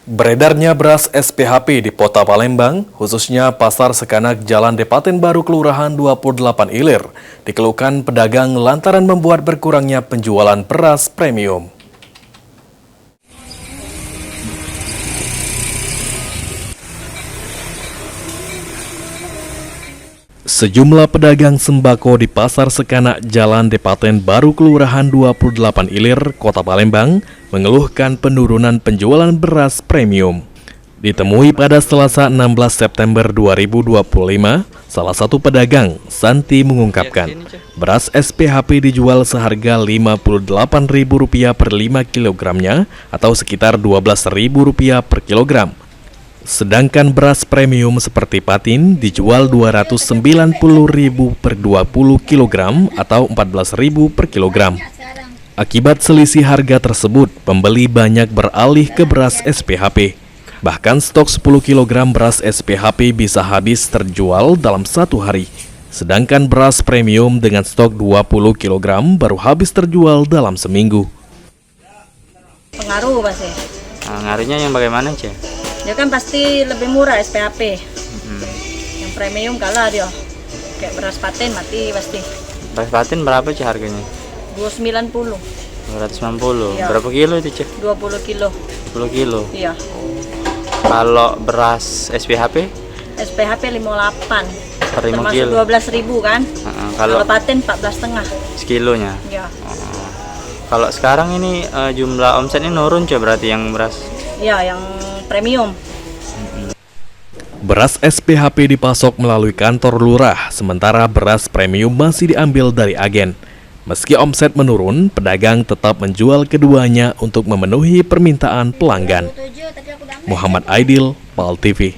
Beredarnya beras SPHP di Kota Palembang, khususnya Pasar Sekanak Jalan Depaten Baru Kelurahan 28 Ilir, dikeluhkan pedagang lantaran membuat berkurangnya penjualan beras premium. Sejumlah pedagang sembako di Pasar Sekanak Jalan Depaten Baru Kelurahan 28 Ilir, Kota Palembang, mengeluhkan penurunan penjualan beras premium. Ditemui pada Selasa 16 September 2025, salah satu pedagang, Santi, mengungkapkan beras SPHP dijual seharga Rp58.000 per 5 kilogramnya atau sekitar Rp12.000 per kilogram. Sedangkan beras premium seperti Patin dijual Rp290.000 per 20 kg atau Rp14.000 per kilogram. Akibat selisih harga tersebut, pembeli banyak beralih ke beras SPHP. Bahkan stok 10 kg beras SPHP bisa habis terjual dalam satu hari. Sedangkan beras premium dengan stok 20 kg baru habis terjual dalam seminggu. Pengaruh pasti. Ngaruhnya yang bagaimana, Cek? Dia kan pasti lebih murah SPHP. Yang premium kalah dia. Kayak beras Patin mati pasti. Beras Patin berapa, Cek, harganya? 290. 290. Ya. Berapa kilo itu, Cek? 20 kilo. 10 kilo. Iya. Kalau beras SPHP? SPHP 58. Per 5 Termasuk kilo. 12.000 kan? Kalau Kalau Patin 14,5. sekilonya. Iya. Kalau sekarang ini jumlah omsetnya nurun, Cek, berarti yang beras. Iya, yang premium. Beras SPHP dipasok melalui kantor lurah, sementara beras premium masih diambil dari agen. Meski omset menurun, pedagang tetap menjual keduanya untuk memenuhi permintaan pelanggan. Muhammad Aidil, PAL TV.